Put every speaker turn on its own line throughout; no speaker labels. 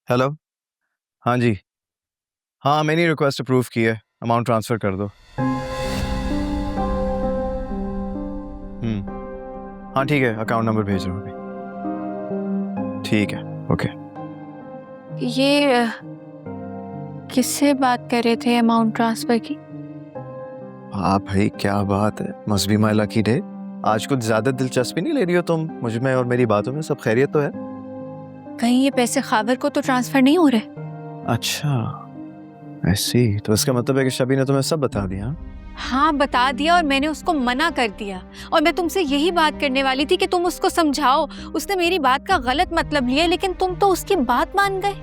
Hello. हाँ जी। हाँ, मैंने रिक्वेस्ट अप्रूव की है, अमाउंट ट्रांसफ़र कर दो। हाँ ठीक है, अकाउंट नंबर भेज रहा हूँ अभी। ठीक है, ओके।
ये किससे बात कर रहे थे अमाउंट ट्रांसफर की?
हाँ भाई, क्या बात है, must be my lucky day. आज कुछ ज्यादा दिलचस्पी नहीं ले रही हो तुम मुझ में और मेरी बातों में? सब खैरियत तो है?
कहीं ये पैसे खावर को तो ट्रांसफर नहीं हो रहे?
अच्छा, ऐसी तो इसका मतलब है कि शबी ने तुम्हें सब बता दिया?
हाँ बता दिया, और मैंने उसको मना कर दिया। और मैं तुमसे यही बात करने वाली थी कि तुम उसको समझाओ। उसने मेरी बात का गलत मतलब लिया, लेकिन तुम तो उसकी बात मान गए।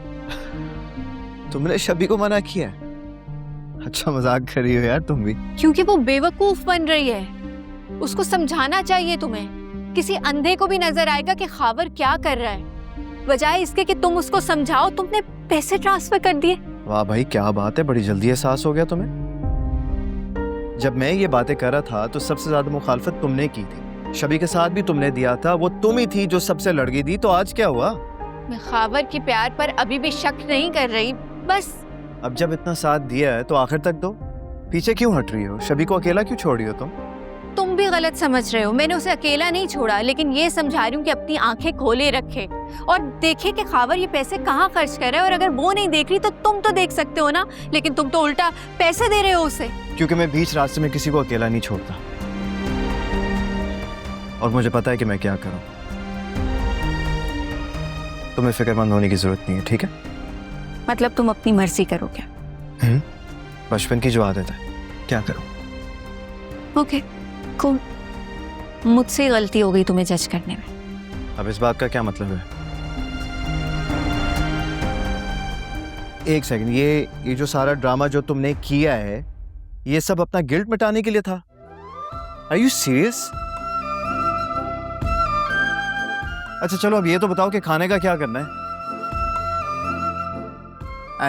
तुमने शबी को मना किया? अच्छा मजाक कर रही हो यार तुम भी।
क्योंकि वो बेवकूफ बन रही है। उसको समझाना चाहिए तुम्हें। किसी अंधे को भी नजर आएगा कि खावर क्या कर रहा है। बजाय इसके कि तुम उसको समझाओ, तुमने पैसे ट्रांसफर कर दिए।
वाह भाई, क्या बात है, बड़ी जल्दी एहसास हो गया तुम्हें। जब मैं ये बातें कर रहा था तो सबसे ज्यादा मुखालफत तुमने की थी, शबी के साथ भी तुमने दिया था, वो तुम ही थी जो सबसे लड़ गई थी। तो आज क्या हुआ?
मैं खावर की प्यार पर अभी भी शक नहीं कर रही, बस।
अब जब इतना साथ दिया है तो आखिर तक दो। पीछे क्यों हट रही हो? शबी को अकेला क्यों छोड़ रही हो
तुम भी गलत समझ रहे हो। मैंने उसे अकेला नहीं छोड़ा, लेकिन ये समझा रही हूँ कि अपनी आंखें खोले रखे और देखे कि खावर ये पैसे कहाँ खर्च कर रहा है। और अगर वो नहीं देख रही तो तुम तो देख सकते हो ना, लेकिन तुम तो उल्टा पैसे दे रहे हो उसे।
क्योंकि मैं बीच रास्ते में किसी को अकेला नहीं छोड़ता, और मुझे पता है कि मैं क्या करूं। तुम्हें फिक्रमंद होने की जरूरत नहीं है, ठीक है?
मतलब तुम अपनी मर्जी करोगे?
बचपन की जो आदत है, क्या करूं?
Okay cool. मुझसे गलती हो गई तुम्हें जज करने में।
अब इस बात का क्या मतलब है? एक सेकंड, ये जो सारा ड्रामा जो तुमने किया है, ये सब अपना गिल्ट मिटाने के लिए था? Are you serious? अच्छा चलो, अब ये तो बताओ कि खाने का क्या करना है?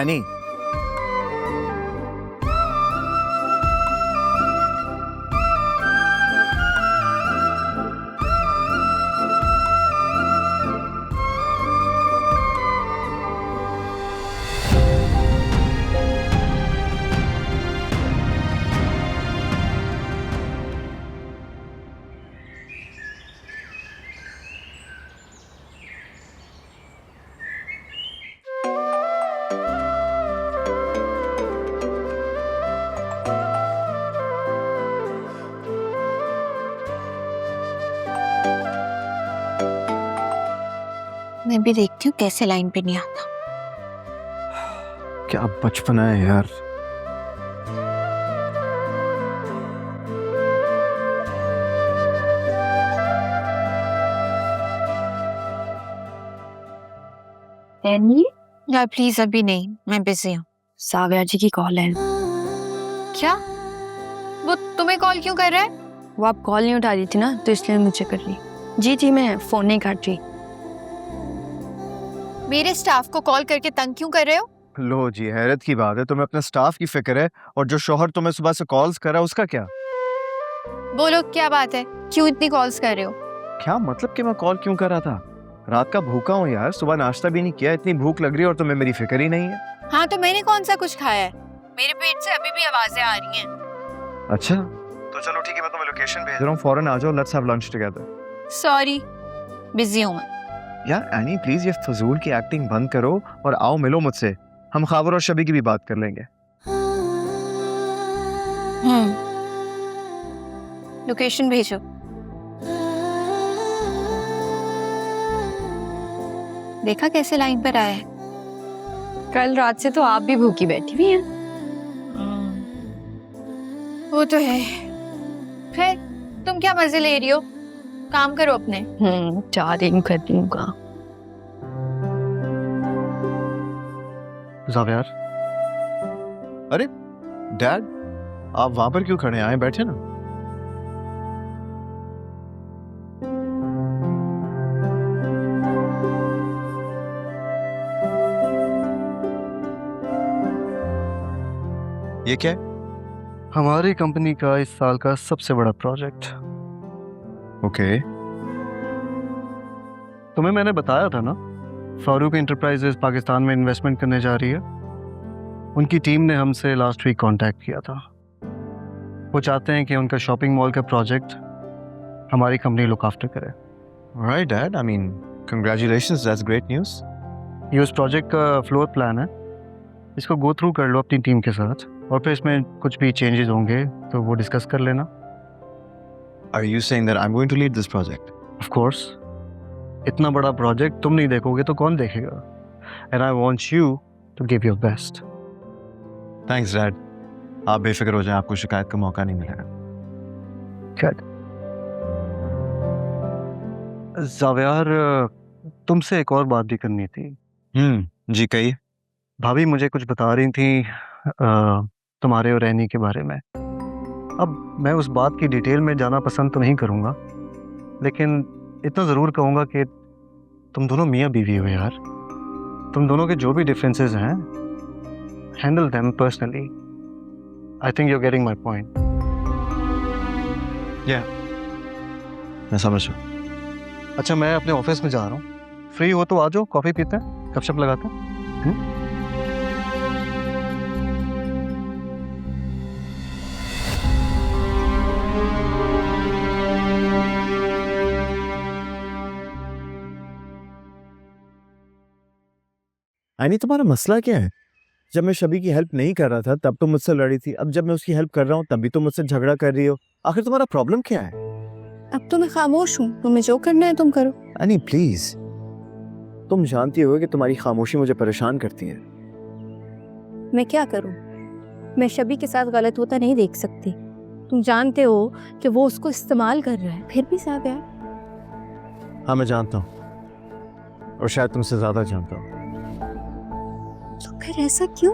एनी,
मैं भी देखती हूँ कैसे लाइन पे नहीं आता।
क्या बचपना है यार।
यार प्लीज अभी नहीं, मैं बिजी हूँ।
सागर जी की कॉल है।
क्या? वो तुम्हें कॉल क्यों कर रहा है?
वो आप कॉल नहीं उठा रही थी ना, तो इसलिए मुझे कर रही। जी जी, मैं फोन नहीं काट रही।
मेरे स्टाफ को कॉल करके तंग क्यों कर रहे हो?
लो जी, हैरत की बात है, तुम्हें अपने स्टाफ की फिक्र है, और जो शोहर तुम्हें सुबह से कॉल्स कर रहा है उसका क्या?
बोलो क्या बात है, क्यों इतनी कॉल्स कर रहे हो?
क्या मतलब कि मैं कॉल क्यों कर रहा था? रात का भूखा हूँ यार, सुबह नाश्ता भी नहीं किया, इतनी भूख लग रही है और तुम्हें मेरी फिक्र ही नहीं है।
हाँ तो मैंने कौन सा कुछ खाया है? मेरे पेट से अभी भी आवाजें आ रही हैं।
अच्छा तो चलो ठीक है, मैं तुम्हें लोकेशन भेज रहा हूँ, फौरन आ जाओ, let's have lunch together.
Sorry, busy हूँ मैं।
यार एनी प्लीज, ये फजूल की एक्टिंग बंद करो और आओ मिलो मुझसे। हम खावर और शबी की भी बात कर लेंगे।
लोकेशन भेजो। देखा कैसे लाइन पर आया है?
कल रात से तो आप भी भूखी बैठी हुई हैं।
वो तो है। फिर तुम क्या मजे ले रही हो? काम करो अपने।
चार्जिंग कर दूंगा।
यार, अरे डैड, आप वहां पर क्यों खड़े हैं? आए बैठे ना। ये क्या है?
हमारी कंपनी का इस साल का सबसे बड़ा प्रोजेक्ट।
ओके।
तुम्हें मैंने बताया था ना, फारूक इंटरप्राइजेज पाकिस्तान में इन्वेस्टमेंट करने जा रही है। उनकी टीम ने हमसे लास्ट वीक कांटेक्ट किया था। वो चाहते हैं कि उनका शॉपिंग मॉल का प्रोजेक्ट हमारी कंपनी लुक आफ्टर करे।
Right, Dad. I mean, congratulations. That's great news.
ये उस प्रोजेक्ट का फ्लोर प्लान है, इसको गो थ्रू कर लो अपनी टीम के साथ, और फिर इसमें कुछ भी चेंजेस होंगे तो वो डिस्कस कर लेना।
Are you saying that I'm going to lead this project?
Of course, इतना बड़ा प्रोजेक्ट तुम नहीं देखोगे तो कौन देखेगा? And I want you to give your best.
Thanks, Dad. आप बेफिक्र हो जाएं, आपको शिकायत का मौका नहीं मिलेगा।
गुड। जावियार, तुमसे एक और बात भी करनी थी।
जी कहिए।
भाभी मुझे कुछ बता रही थी तुम्हारे और रैनी के बारे में। अब मैं उस बात की डिटेल में जाना पसंद तो नहीं करूँगा, लेकिन इतना ज़रूर कहूँगा कि तुम दोनों मियाँ बीवी हो यार। तुम दोनों के जो भी डिफरेंसेस हैं, handle them personally. I think you are getting my point.
मैं समझ रहा हूँ।
अच्छा, मैं अपने ऑफिस में जा रहा हूँ, फ्री हो तो आ जाओ, कॉफ़ी पीते हैं, गपशप लगाते हैं।
नहीं, तुम्हारा मसला क्या है? जब मैं शबी की हेल्प नहीं कर रहा था तब तो मुझसे लड़ी थी, अब जब मैं उसकी हेल्प कर रहा हूँ तब भी तो मुझसे झगड़ा कर रही हो। आखिर तुम्हारा प्रॉब्लम क्या है?
अब तो मैं खामोश हूँ, तुम्हें जो करना है तुम करो।
नहीं प्लीज, तुम जानती हो कि तुम्हारी खामोशी मुझे परेशान करती है।
मैं क्या करूं? मैं शबी के साथ गलत होता नहीं देख सकती। तुम जानते हो कि वो उसको इस्तेमाल कर रहा है, फिर भी साहब यार।
हाँ मैं जानता हूँ, और शायद तुमसे ज्यादा जानता हूँ।
तो फिर ऐसा क्यों?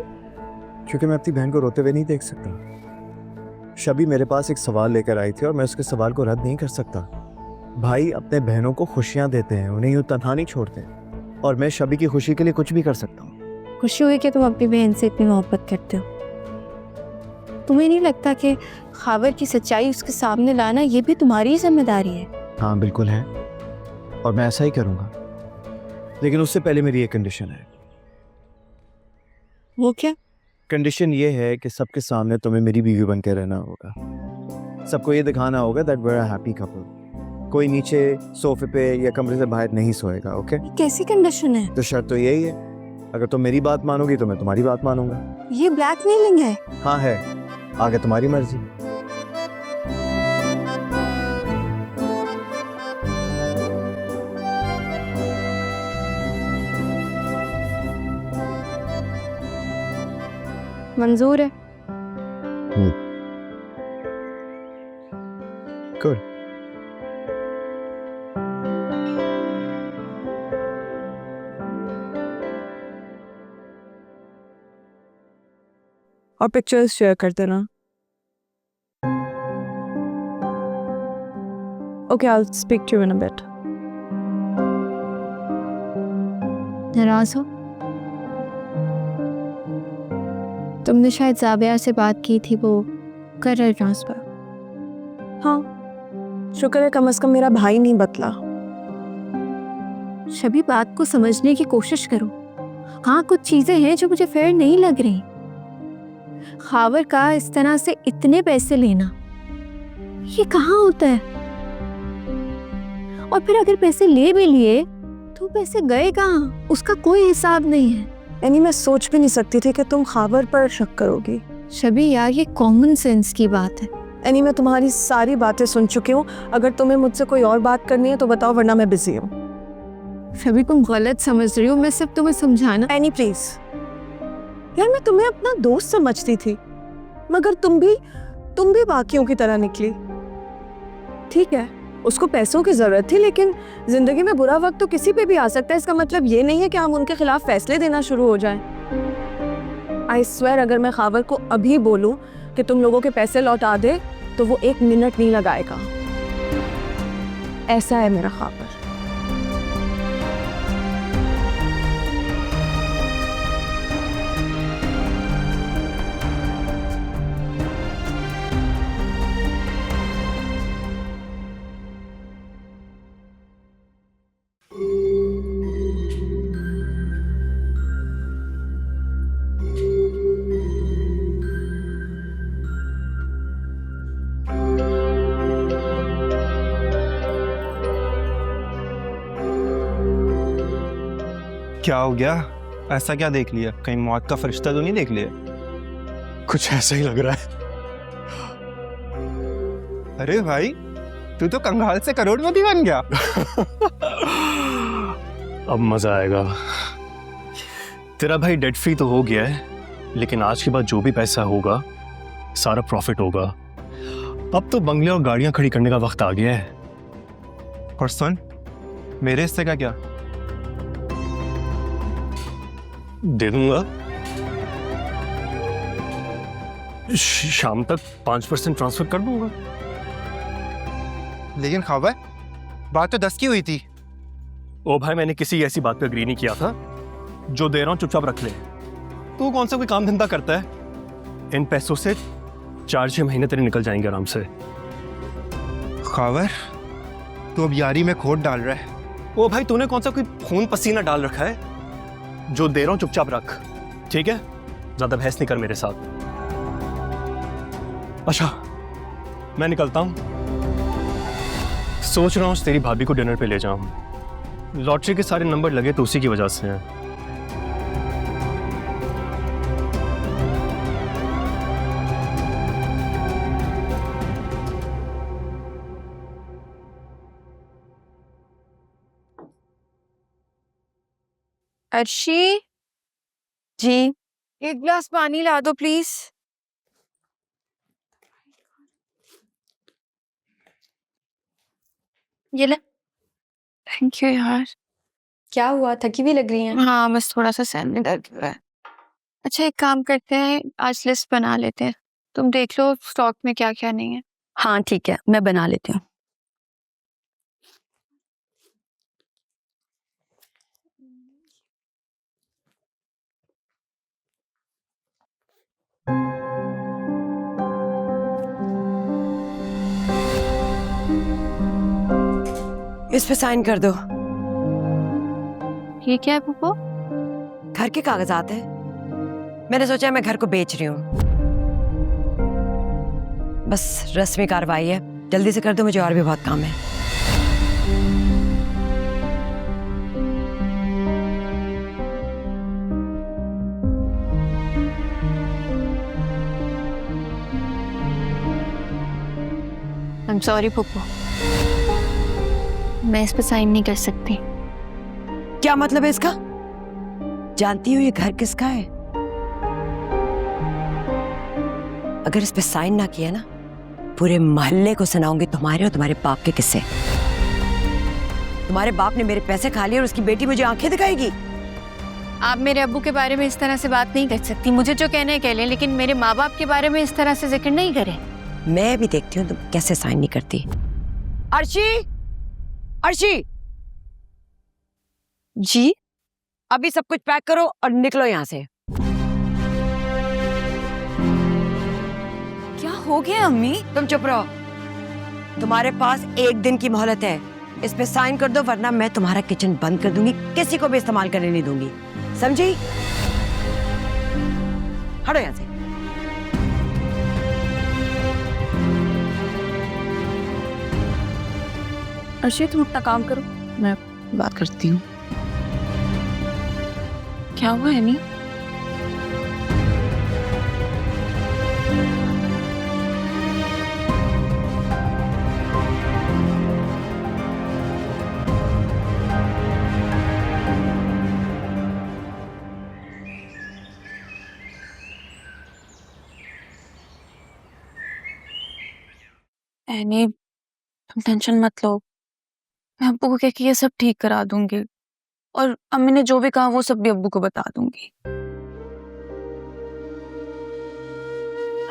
क्योंकि मैं अपनी बहन को रोते हुए नहीं देख सकता। शबी मेरे पास एक सवाल लेकर आई थी और मैं उसके सवाल को रद्द नहीं कर सकता। भाई अपने बहनों को खुशियाँ देते हैं, उन्हें यूँ तन्हा नहीं छोड़ते, और मैं शबी की खुशी के लिए कुछ भी कर सकता हूँ।
खुशी हुई कि तुम अपनी बहन से इतनी मोहब्बत करते हो। तुम्हें नहीं लगता कि खावर की सच्चाई उसके सामने लाना ये भी तुम्हारी जिम्मेदारी है?
हाँ बिल्कुल है, और मैं ऐसा ही करूँगा, लेकिन उससे पहले मेरी एक कंडीशन है।
वो क्या?
कंडीशन ये है कि सबके सामने तुम्हें मेरी बीवी बन के रहना होगा। सबको ये दिखाना होगा that we are a happy couple. कोई नीचे सोफे पे या कमरे से बाहर नहीं सोएगा, ओके?
ये कैसी कंडीशन है?
तो शर्त तो यही है, अगर तुम मेरी बात मानोगी तो मैं तुम्हारी बात मानूंगा।
ये ब्लैकमेलिंग है।
हाँ है, आगे तुम्हारी मर्जी।
मंजूर है।
गुड।
और पिक्चर्स शेयर कर देना। Okay, I will speak to you in a bit.
नाराज हो? तुमने शायद जाबिया से बात की थी, वो कर रहे ट्रांसफर।
हाँ, शुक्र है कम से कम मेरा भाई नहीं बतला।
शबी बात को समझने की कोशिश करो। हाँ, कुछ चीजें हैं जो मुझे फेयर नहीं लग रही। खावर का इस तरह से इतने पैसे लेना, ये कहाँ होता है? और फिर अगर पैसे ले भी लिए तो पैसे गए कहाँ? उसका कोई हिसाब नहीं है।
यानी मैं सोच भी नहीं सकती थी कि तुम खावर पर शक करोगी।
शबी यार, ये कॉमन सेंस की बात है।
यानी मैं तुम्हारी सारी बातें सुन चुकी हूँ। अगर तुम्हें मुझसे कोई और बात करनी है तो बताओ, वरना मैं बिजी हूँ।
शबी तुम गलत समझ रही हो, मैं सिर्फ तुम्हें समझाना।
एनी प्लीज यार, मैं तुम्हें अपना दोस्त समझती थी, मगर तुम भी बाकियों की तरह निकली। ठीक है, उसको पैसों की जरूरत थी, लेकिन जिंदगी में बुरा वक्त तो किसी पे भी आ सकता है। इसका मतलब ये नहीं है कि हम उनके खिलाफ फैसले देना शुरू हो जाएं। आई स्वेयर, अगर मैं खावर को अभी बोलूं कि तुम लोगों के पैसे लौटा दे तो वो 1 मिनट नहीं लगाएगा। ऐसा है मेरा खावर।
क्या हो गया? ऐसा क्या देख लिया? कहीं मौत का फरिश्ता तो नहीं देख लिया?
कुछ ऐसा ही लग रहा है।
अरे भाई, तू तो कंगाल से करोड़पति बन गया।
अब मजा आएगा। तेरा भाई डेट फ्री तो हो गया है, लेकिन आज के बाद जो भी पैसा होगा सारा प्रॉफिट होगा। अब तो बंगले और गाड़ियां खड़ी करने का वक्त आ गया है।
और सुन, मेरे हिस्से का क्या?
दे दूंगा। शाम तक 5% ट्रांसफर कर दूंगा।
लेकिन खबर, बात तो 10 की हुई थी।
ओ भाई, मैंने किसी ऐसी बात पे अग्री नहीं किया था। जो दे रहा हूं चुपचाप रख ले। तू कौन सा कोई काम धंधा करता है? इन पैसों से 4-6 महीने तेरे निकल जाएंगे आराम से।
खबर, तू अब यारी में खोट डाल रहा है।
ओ भाई, तूने कौन सा कोई खून पसीना डाल रखा है? जो दे रहा हूं चुपचाप रख, ठीक है? ज्यादा बहस नहीं कर मेरे साथ। अच्छा, मैं निकलता हूं। सोच रहा हूं तेरी भाभी को डिनर पे ले जाऊं। लॉटरी के सारे नंबर लगे तो उसी की वजह से हैं।
अर्शी,
जी।
एक गिलास पानी ला दो प्लीज।
ये ले।
थैंक यू यार।
क्या हुआ, थकी हुई लग रही हैं?
हाँ, बस थोड़ा सा सर में दर्द हो रहा है। अच्छा, एक काम करते हैं, आज लिस्ट बना लेते हैं। तुम देख लो स्टॉक में क्या क्या नहीं है।
हाँ ठीक है, मैं बना लेती हूँ।
इस पे साइन कर दो।
ये क्या है पुप्पो?
घर के कागजात है। मैंने सोचा मैं घर को बेच रही हूँ। बस रस्मी कार्रवाई है, जल्दी से कर दो, मुझे और भी बहुत काम है।
आई एम सॉरी पुप्पो, मैं इस पे साइन नहीं कर सकती।
क्या मतलब है इसका? जानती हो ये घर किसका है? अगर इस पे साइन ना किया ना, पूरे मोहल्ले को सुनाऊंगी तुम्हारे और तुम्हारे बाप के किस्से। तुम्हारे बाप ने मेरे पैसे खा लिए और उसकी बेटी मुझे आंखें दिखाएगी।
आप मेरे अब्बू के बारे में इस तरह से बात नहीं कर सकती। मुझे जो कहना है कह लें, लेकिन मेरे माँ बाप के बारे में इस तरह से जिक्र नहीं करें।
मैं भी देखती हूँ तुम कैसे साइन नहीं करती। अर्शी, अर्शी
जी।
अभी सब कुछ पैक करो और निकलो यहाँ से।
क्या हो गया अम्मी?
तुम चुप रहो। तुम्हारे पास 1 दिन की मोहलत है, इस पे साइन कर दो वरना मैं तुम्हारा किचन बंद कर दूंगी, किसी को भी इस्तेमाल करने नहीं दूंगी, समझी? हटो यहाँ से।
अर्शी, तुम अपना काम करो, मैं बात करती हूँ। क्या हुआ है नी?
एनी, तुम टेंशन मत लो, मैं अब्बू को कह के ये सब ठीक करा दूंगी और अम्मी ने जो भी कहा वो सब भी अब्बू को बता दूंगी।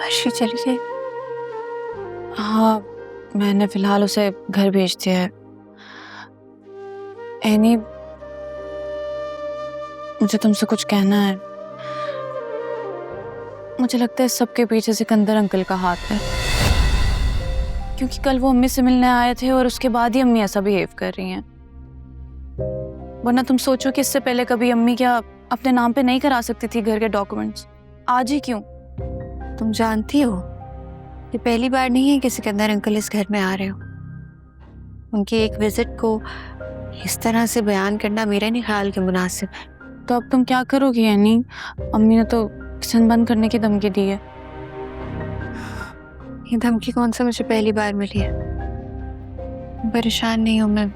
अर्शी चली गई?
हाँ, मैंने फिलहाल उसे घर भेज दिया है। एनी, मुझे तुमसे कुछ कहना है। मुझे लगता है सबके पीछे सिकंदर अंकल का हाथ है, क्योंकि कल वो अम्मी से मिलने आए थे और उसके बाद ही अम्मी ऐसा बिहेव कर रही हैं। वरना तुम सोचो कि इससे पहले कभी अम्मी क्या अपने नाम पे नहीं करा सकती थी घर के डॉक्यूमेंट्स, आज ही क्यों?
तुम जानती हो ये पहली बार नहीं है कि सिकंदर अंकल इस घर में आ रहे हो। उनकी एक विजिट को इस तरह से बयान करना मेरा नहीं ख्याल कि मुनासिब है।
तो अब तुम क्या करोगी यानी? अम्मी ने तो किचन बंद करने की धमकी दी है।
ये धमकी कौन सा मुझे पहली बार मिली है। परेशान नहीं हूँ मैं,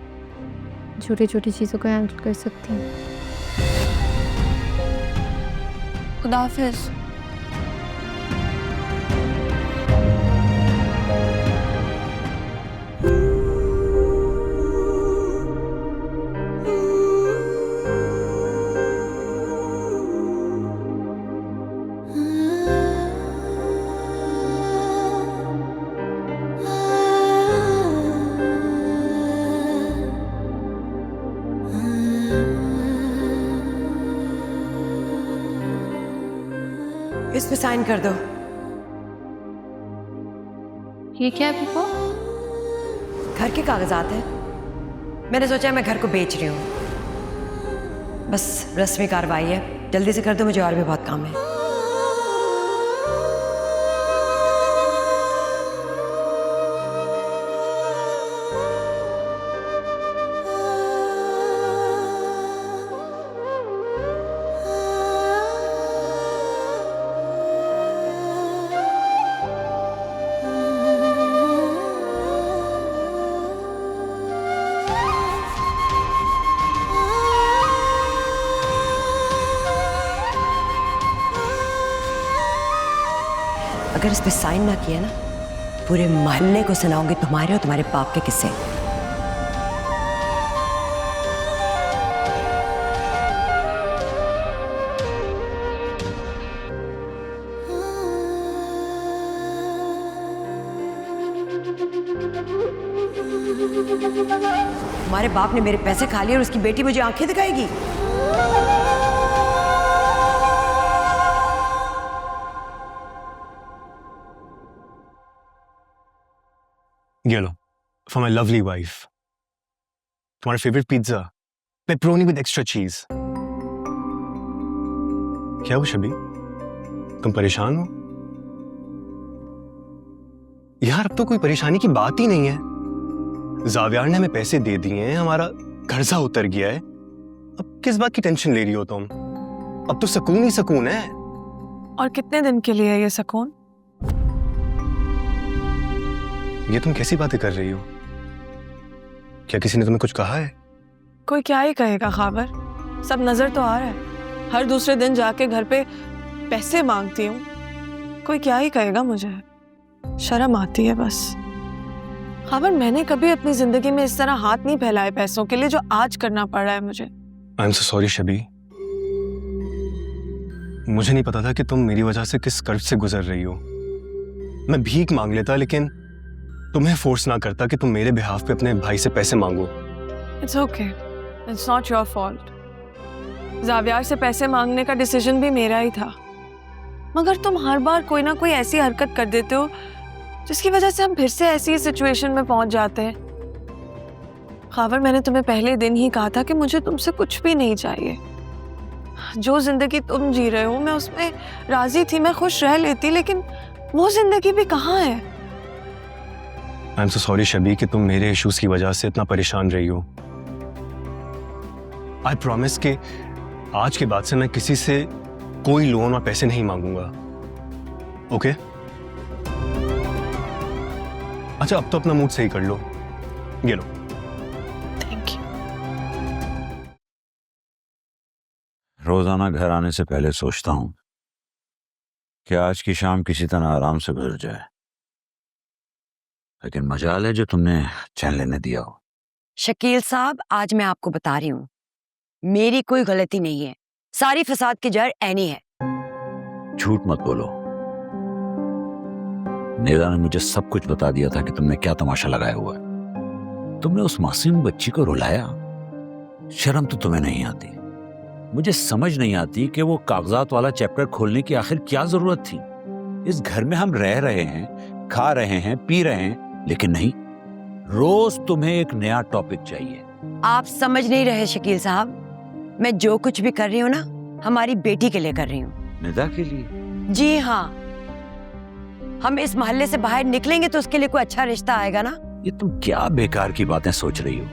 छोटी छोटी चीज़ों को हैंडल कर सकती हूँ।
खुदा हाफिज।
इस पे साइन कर दो।
ये क्या है पप्पा?
घर के कागजात हैं। मैंने सोचा मैं घर को बेच रही हूँ। बस रस्मी कार्रवाई है, जल्दी से कर दो, मुझे और भी बहुत काम है। अगर इस पे साइन ना किया ना, पूरे मोहल्ले को सुनाऊंगी तुम्हारे और तुम्हारे बाप के किस्से। तुम्हारे बाप ने मेरे पैसे खा लिए और उसकी बेटी मुझे आंखें दिखाएगी।
ये लो, for my lovely wife. तुम्हारा favourite pizza, pepperoni with extra चीज। क्या हो शबी, तुम परेशान हो? यार अब तो कोई परेशानी की बात ही नहीं है। जावियार ने हमें पैसे दे दिए हैं, हमारा कर्जा उतर गया है। अब किस बात की टेंशन ले रही हो तुम? अब तो सुकून ही सुकून है।
और कितने दिन के लिए है ये सुकून?
ये तुम कैसी बातें कर रही हो? क्या किसी ने तुम्हें कुछ कहा है?
कोई क्या ही कहेगा खाबर, सब नजर तो आ रहा है। हर दूसरे दिन जाके घर पे पैसे मांगती हूँ, कोई क्या ही कहेगा मुझे। शर्म आती है बस। खाबर, मैंने कभी अपनी जिंदगी में इस तरह हाथ नहीं फैलाए पैसों के लिए जो आज करना पड़ रहा है मुझे।
I am so sorry शबी। मुझे नहीं पता था कि तुम मेरी वजह से किस कर्ज से गुजर रही हो। मैं भीख मांग लेता, लेकिन तुम्हें फोर्स ना करता कि तुम मेरे बिहाफ पे अपने भाई से पैसे मांगो।
It's okay, it's not your fault. Zaviyar से पैसे मांगने का डिसीजन भी मेरा ही था, मगर तुम हर बार कोई ना कोई ऐसी हरकत कर देते हो जिसकी वजह से हम फिर से ऐसी सिचुएशन में पहुंच जाते हैं। खावर, मैंने तुम्हें पहले दिन ही कहा था कि मुझे तुमसे कुछ भी नहीं चाहिए। जो जिंदगी तुम जी रहे हो मैं उसमें राजी थी, मैं खुश रह लेती, लेकिन वो जिंदगी भी कहाँ है।
आई एम सो सॉरी शबी कि तुम मेरे इश्यूज की वजह से इतना परेशान रही हो। आई प्रॉमिस कि आज के बाद से मैं किसी से कोई लोन और पैसे नहीं मांगूंगा। ओके? अच्छा, अब तो अपना मूड सही कर लो। ये लो।
Thank you.
रोजाना घर आने से पहले सोचता हूं कि आज की शाम किसी तरह आराम से गुजर जाए, लेकिन मजाल है जो तुमने चैन लेने दिया हो।
शकील साहब, आज मैं आपको बता रही हूँ, मेरी कोई गलती नहीं है। सारी फसाद की जड़ ऐनी है।
झूठ मत बोलो। नेदा ने मुझे सब कुछ बता दिया था कि तुमने क्या तमाशा लगाया हुआ है। तुमने उस मासूम बच्ची को रुलाया। शर्म तो तुम्हें नहीं आती। मुझे समझ नहीं आती कि वो कागजात वाला चैप्टर खोलने की आखिर क्या जरूरत थी। इस घर में हम रह रहे हैं, खा रहे हैं, पी रहे हैं, लेकिन नहीं, रोज तुम्हें एक नया टॉपिक चाहिए।
आप समझ नहीं रहे शकील साहब, मैं जो कुछ भी कर रही हूँ ना, हमारी बेटी के लिए कर रही हूँ।
निदा के लिए?
जी हाँ, हम इस मोहल्ले से बाहर निकलेंगे तो उसके लिए कोई अच्छा रिश्ता आएगा ना।
ये तुम क्या बेकार की बातें सोच रही हो?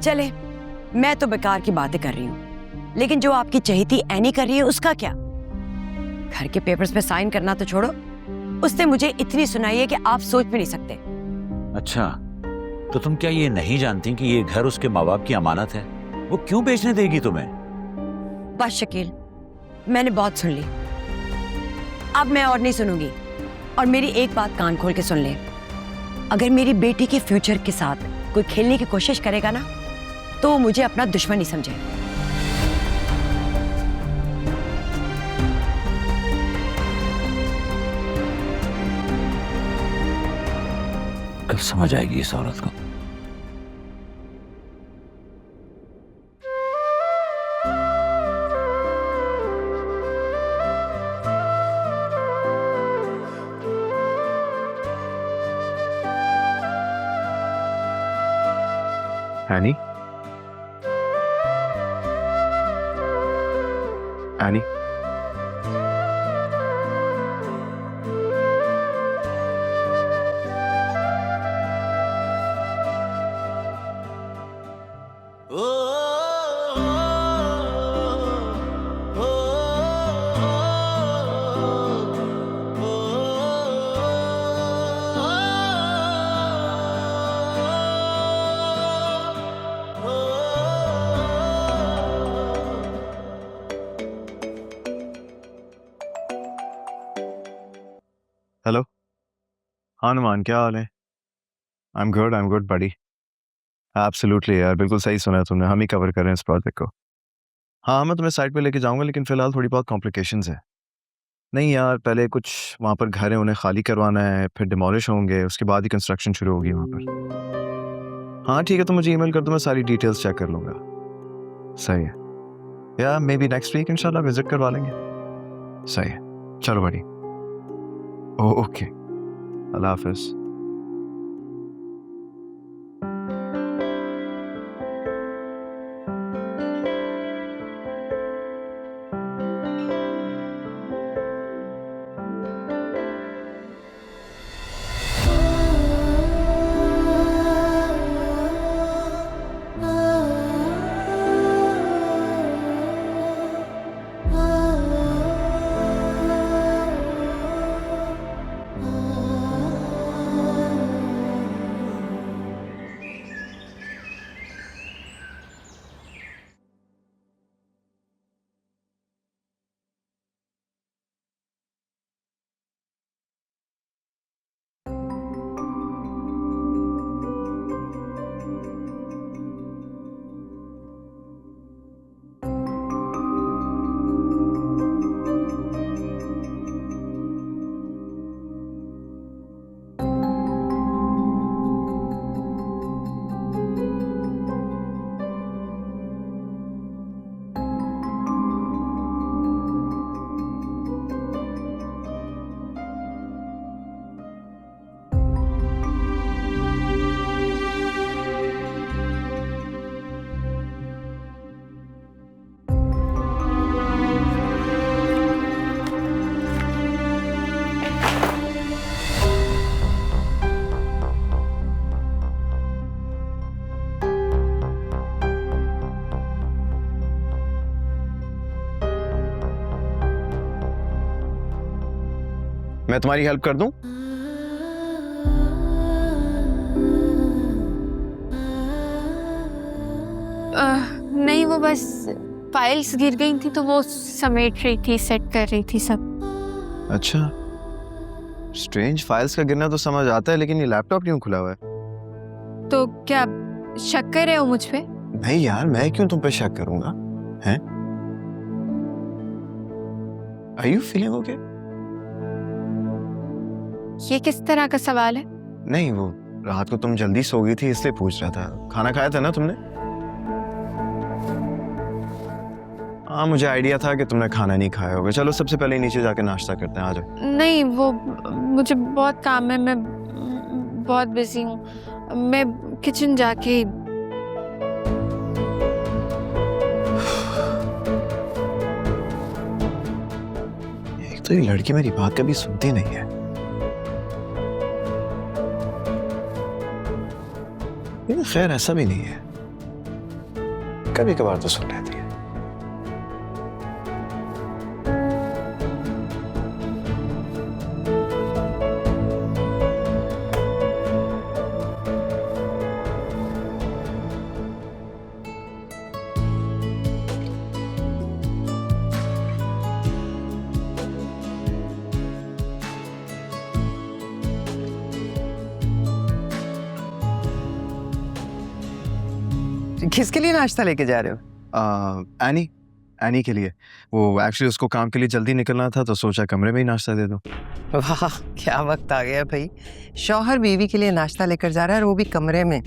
चले, मैं तो बेकार की बातें कर रही हूँ। लेकिन जो आपकी चहेती एनी कर रही है उसका क्या? घर के पेपर्स पे साइन करना तो छोड़ो, उसने मुझे इतनी सुनाई है कि आप सोच भी नहीं सकते।
अच्छा, तो तुम क्या ये नहीं जानती कि ये घर उसके माँ बाप की अमानत है? वो क्यों बेचने देगी तुम्हें?
बस शकील, मैंने बहुत सुन ली, अब मैं और नहीं सुनूंगी। और मेरी एक बात कान खोल के सुन ले, अगर मेरी बेटी के फ्यूचर के साथ कोई खेलने की कोशिश करेगा ना, तो वो मुझे अपना दुश्मन ही समझे।
कब समझ आएगी इस औरत को?
Any, any, hello. हाँ नुमान, क्या हाल है? आई एम गुड बड़ी। एब्सोल्युटली यार, बिल्कुल सही सुना है तुमने, हम ही कवर कर रहे हैं इस प्रोजेक्ट को। हाँ, मैं तुम्हें साइट पे लेके जाऊंगा, लेकिन फिलहाल थोड़ी बहुत कॉम्प्लिकेशंस है। नहीं यार, पहले कुछ वहाँ पर घर है, उन्हें खाली करवाना है, फिर डिमोलिश होंगे, उसके बाद ही कंस्ट्रक्शन शुरू होगी वहाँ पर। हाँ ठीक है, तो मुझे ईमेल कर दो, मैं सारी डिटेल्स चेक कर लूँगा। सही है यार, मे बी नेक्स्ट वीक इंशाल्लाह विजिट करवा लेंगे। सही है, चलो बड़ी। ओके, अल्लाह हाफिज़। मैं तुम्हारी हेल्प कर दूं?
नहीं, वो बस फाइल्स गिर गई थी तो वो समेट रही थी, सेट कर रही थी सब।
अच्छा, स्ट्रेंज, फाइल्स का गिरना तो समझ आता है, लेकिन ये लैपटॉप क्यों खुला हुआ है?
तो क्या शक कर रहे हो मुझ पे?
नहीं यार, मैं क्यों तुम पे शक करूंगा? हैं? Are you feeling okay?
ये किस तरह का सवाल है?
नहीं, वो रात को तुम जल्दी सो गई थी इसलिए पूछ रहा था। खाना खाया था ना तुमने? हाँ, मुझे आइडिया था कि तुमने खाना नहीं खाया होगा। चलो सबसे पहले नीचे जाके नाश्ता करते हैं, आ जाओ।
नहीं, वो मुझे बहुत काम है, मैं बहुत बिजी हूँ। मैं किचन जाके
एक तो ये लड़की मेरी बात कभी सुनती नहीं है। लेकिन खैर ऐसा भी नहीं है, कभी कभार तो सुन लेती है।
किसके लिए नाश्ता लेके जा रहे हो?
एनी एनी के लिए। वो एक्चुअली उसको काम के लिए जल्दी निकलना था तो सोचा कमरे में ही नाश्ता दे दो।
वाह, क्या वक्त आ गया भाई। शौहर बीवी के लिए नाश्ता लेकर जा रहा है और वो भी कमरे में।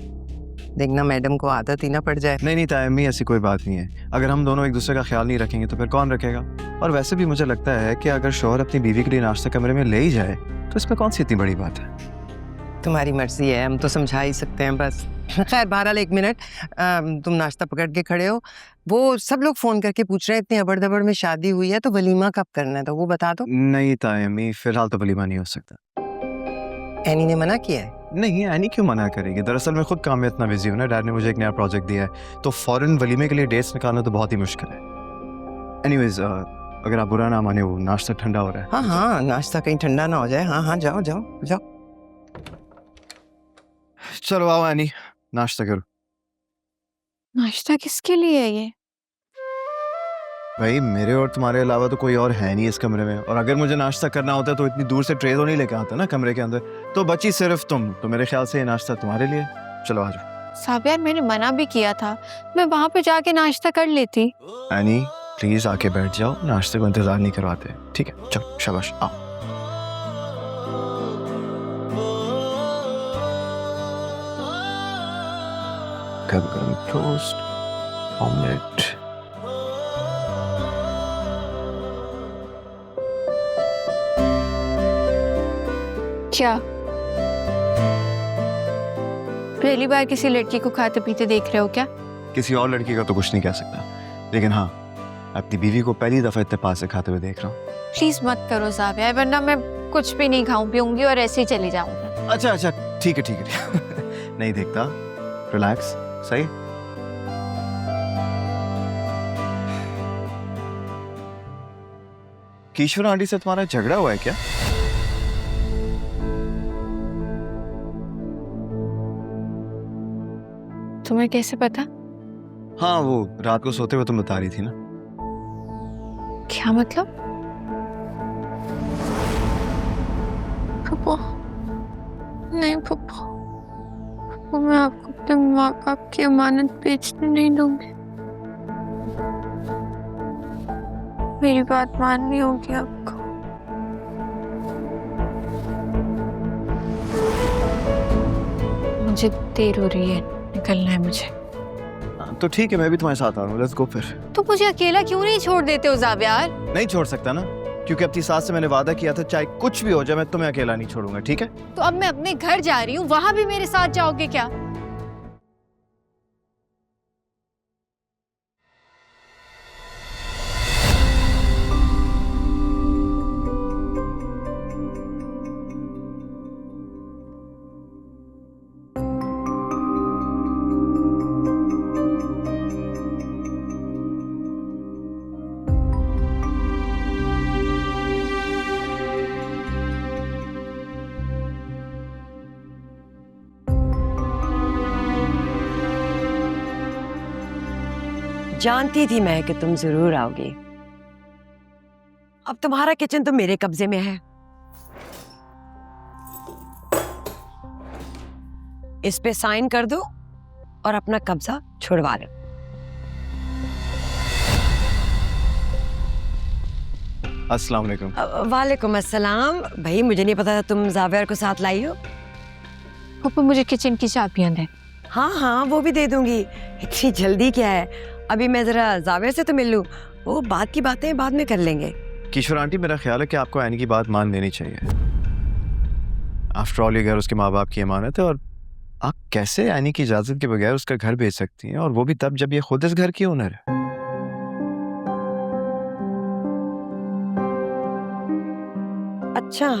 देखना मैडम को आदत ही ना पड़ जाए।
नहीं तायम्मी, ऐसी कोई बात नहीं है। अगर हम दोनों एक दूसरे का ख्याल नहीं रखेंगे तो फिर कौन रखेगा? और वैसे भी मुझे लगता है कि अगर शौहर अपनी बीवी के लिए नाश्ता कमरे में ले ही जाए तो इसमें कौन सी इतनी बड़ी बात है।
तुम्हारी मर्जी है, हम तो समझा ही सकते हैं बस। खैर बहरहाल, एक मिनट, तुम नाश्ता पकड़ के खड़े हो। वो सब लोग फोन करके पूछ रहे हैं इतनी अबड़ दबड़ में शादी हुई है तो वलीमा कब करना है, तो वो बता दो।
नहीं तायम्मी, फिलहाल तो वलीमा नहीं हो सकता।
एनी ने मना किया है?
नहीं, एनी क्यों मना करेगी? दरअसल मैं खुद काम में इतना बिजी हूँ ना, डैड ने मुझे एक नया प्रोजेक्ट दिया है तो फौरन वलीमे के लिए डेट्स निकालना तो बहुत ही मुश्किल है। एनीवेज, अगर आप बुरा ना माने, वो नाश्ता ठंडा हो रहा है।
हाँ हाँ, नाश्ता कहीं ठंडा ना हो जाए। हाँ हाँ, जाओ जाओ जाओ।
चलो आओ एनी, नाश्ता करो।
नाश्ता किसके लिए है ये?
भाई मेरे और तुम्हारे अलावा तो कोई और है नहीं इस कमरे में, और अगर मुझे नाश्ता करना होता तो इतनी दूर से ट्रे तो नहीं लेके आता ना कमरे के अंदर। तो बची सिर्फ तुम, तो मेरे ख्याल से ये नाश्ता तुम्हारे लिए। चलो आ जाओ।
साबिया, मैंने मना भी किया था, मैं वहां पे जाके नाश्ता कर लेती।
एनी प्लीज आके बैठ जाओ, नाश्ते को इंतजार नहीं करवाते। ठीक है, चलो शाबाश, आओ। गरम टोस्ट, ऑमलेट।
क्या पहली बार किसी लड़की को खाते पीते देख रहे हो क्या?
किसी और लड़की का तो कुछ नहीं कह सकता, लेकिन हाँ अपनी बीवी को पहली दफा इतने पास से खाते हुए देख रहा हूँ।
प्लीज मत करो साबिया, वरना मैं कुछ भी नहीं खाऊं पीऊंगी और ऐसे ही चली जाऊंगी।
अच्छा अच्छा, ठीक है ठीक है। नहीं देखता, रिलैक्स। सही। किशोर आंटी से तुम्हारा झगड़ा हुआ है क्या?
तुम्हें कैसे पता?
हाँ, वो रात को सोते हुए तुम बता रही थी ना।
क्या मतलब? पप्पू, नहीं पप्पू, मैं आपको अपने माँ बाप की अमानत बेचने नहीं दूंगी। मेरी बात माननी होगी आपको। मुझे देर हो रही है, निकलना है मुझे।
तो ठीक है, मैं भी तुम्हारे साथ आ रहा हूँ। लेट्स गो फिर।
तो मुझे अकेला क्यों नहीं छोड़ देते हो ज़ावियार?
नहीं छोड़ सकता ना, क्योंकि अपनी सास से मैंने वादा किया था चाहे कुछ भी हो जाए मैं तुम्हें अकेला नहीं छोड़ूंगा। ठीक है?
तो अब मैं अपने घर जा रही हूँ, वहां भी मेरे साथ जाओगे क्या?
जानती थी मैं कि तुम जरूर आओगे। अब तुम्हारा किचन तो मेरे कब्जे में है। इस पे साइन कर दो और अपना कब्जा छुड़वा लो।
अस्सलाम वालेकुम।
वालेकुम अस्सलाम। भाई मुझे नहीं पता था तुम ज़ावियर को साथ लाई हो।
पापा मुझे किचन की चाबियां दें।
हाँ हाँ, वो भी दे दूंगी। इतनी जल्दी क्या है, अभी मैं जरा ज़ावियर से तो मिल लूं, वो बात की बातें बाद में कर लेंगे।
किशोर आंटी, मेरा ख्याल है कि आपको एनी की बात मान लेनी चाहिए। आफ्टर ऑल ये घर उसके माँ बाप की अमानत है, और आप कैसे एनी की इजाजत के बगैर उसका घर बेच सकती हैं, और वो भी तब जब ये खुद इस घर की ओनर है।
अच्छा,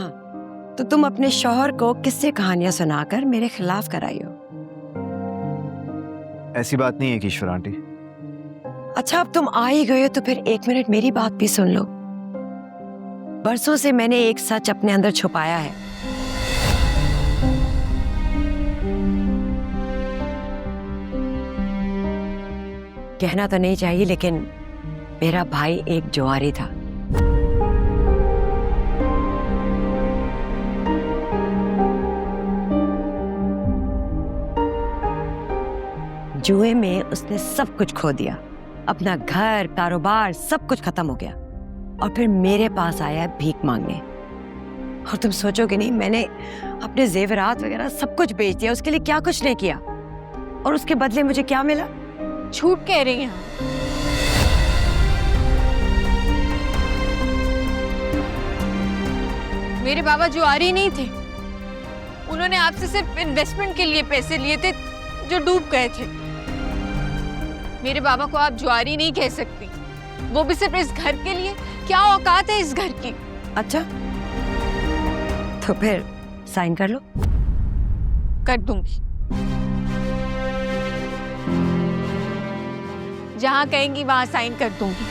तो तुम अपने शौहर को किस्से कहानियां सुनाकर मेरे खिलाफ कराई हो?
ऐसी बात नहीं है किशोर आंटी।
अच्छा, अब तुम आ ही गए हो तो फिर एक मिनट मेरी बात भी सुन लो। बरसों से मैंने एक सच अपने अंदर छुपाया है। कहना तो नहीं चाहिए, लेकिन मेरा भाई एक जुआरी था। जुए में उसने सब कुछ खो दिया, अपना घर, कारोबार, सब कुछ खत्म हो गया, और फिर मेरे पास आया है भीख मांगने। और तुम सोचोगे नहीं, मैंने अपने जेवरात वगैरह सब कुछ बेच दिया, उसके लिए क्या कुछ नहीं किया, और उसके बदले मुझे क्या मिला?
झूठ कह रही हैं। मेरे बाबा जुआरी नहीं थे, उन्होंने आपसे सिर्फ इन्वेस्टमेंट के लिए पैसे लिए थे जो डूब गए थे। मेरे बाबा को आप जुआरी नहीं कह सकती, वो भी सिर्फ इस घर के लिए। क्या औकात है इस घर की?
अच्छा, तो फिर साइन कर लो।
कर दूंगी, जहां कहेंगी वहां साइन कर दूंगी,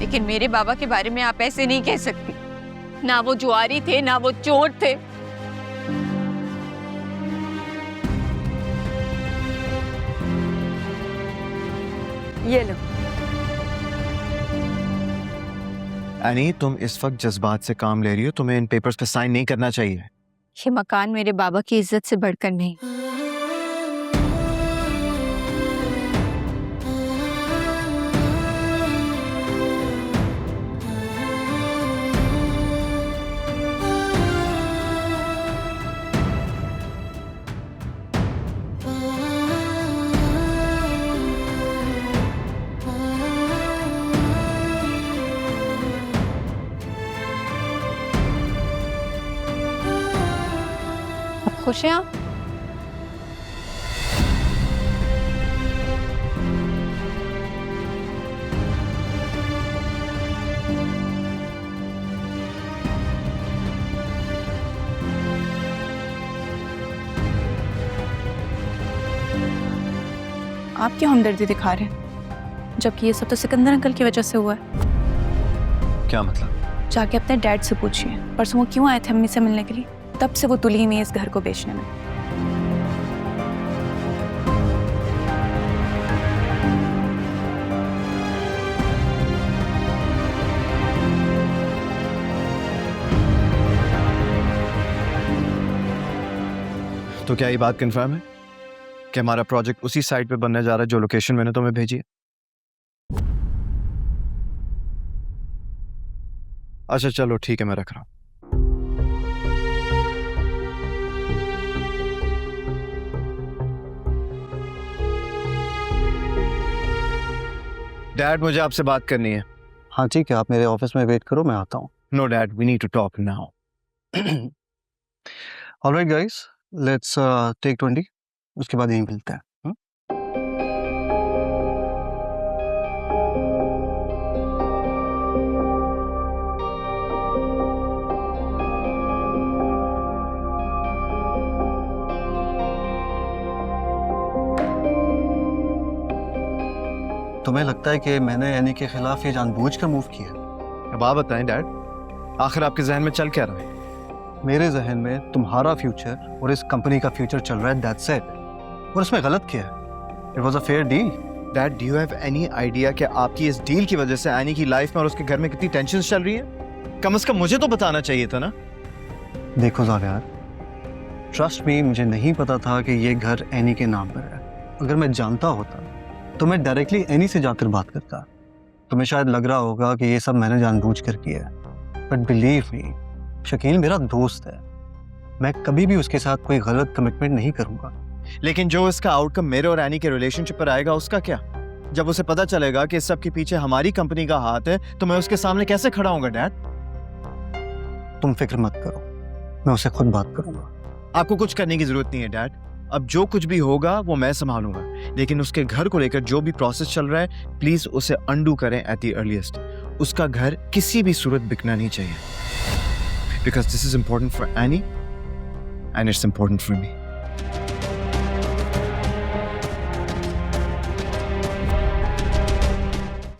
लेकिन मेरे बाबा के बारे में आप ऐसे नहीं कह सकती। ना वो जुआरी थे, ना वो चोर थे।
ये लो।
एनी, तुम इस वक्त जज्बात से काम ले रही हो, तुम्हें इन पेपर्स पे साइन नहीं करना चाहिए।
ये मकान मेरे बाबा की इज्जत से बढ़कर नहीं। खुश हैं आप?
आप क्यों हमदर्दी दिखा रहे हैं, जबकि ये सब तो सिकंदर अंकल की वजह से हुआ है।
क्या मतलब?
जाके अपने डैड से पूछिए, परसों वो क्यों आए थे अम्मी से मिलने के लिए। तब से वो तुली हुई है इस घर को बेचने में।
तो क्या ये बात कंफर्म है कि हमारा प्रोजेक्ट उसी साइट पे बनने जा रहा है जो लोकेशन मैंने तुम्हें भेजी है? अच्छा चलो ठीक है, मैं रख रहा हूं। डैड, मुझे आपसे बात करनी है।
हाँ ठीक है, आप मेरे ऑफिस में वेट करो, मैं आता हूँ।
No dad, we need to talk now.
Alright guys, let's take 20, उसके बाद यहीं मिलते हैं। तुम्हें लगता है कि मैंने यानी के खिलाफ ये जानबूझकर मूव किया?
अब आप बताएं डैड, आखिर आपके जहन में चल क्या रहा है?
मेरे जहन में तुम्हारा फ्यूचर और इस कंपनी का फ्यूचर चल रहा है, दैट्स इट। और इसमें गलत क्या है? It was a fair deal.
Dad, do you have any idea कि आपकी इस डील की वजह से एनी की लाइफ में और उसके घर में कितनी टेंशन चल रही है? कम से कम मुझे तो बताना चाहिए था ना।
देखो ज़ावियार, ट्रस्ट मी, मुझे नहीं पता था कि ये घर एनी के नाम पर है। अगर मैं जानता होता तो मैं डायरेक्टली एनी से जाकर बात करता। तुम्हें शायद लग रहा होगा कि ये सब मैंने जानबूझकर किया है, बट बिलीव मी, शकील मेरा दोस्त है, मैं कभी भी उसके साथ कोई गलत कमिटमेंट नहीं करूंगा।
लेकिन जो इसका आउटकम मेरे और एनी के रिलेशनशिप पर आएगा, उसका क्या? जब उसे पता चलेगा कि इस सब के पीछे हमारी कंपनी का हाथ है, तो मैं उसके सामने कैसे खड़ा होऊंगा डैड?
तुम फिक्र मत करो, मैं उससे खुद बात करूंगा।
आपको कुछ करने की जरूरत नहीं है डैड, अब जो कुछ भी होगा वो मैं संभालूंगा। लेकिन उसके घर को लेकर जो भी प्रोसेस चल रहा है, प्लीज उसे अंडू करें एट द अर्लीस्ट। उसका घर किसी भी सूरत बिकना नहीं चाहिए, because this is important for any and it's important for me.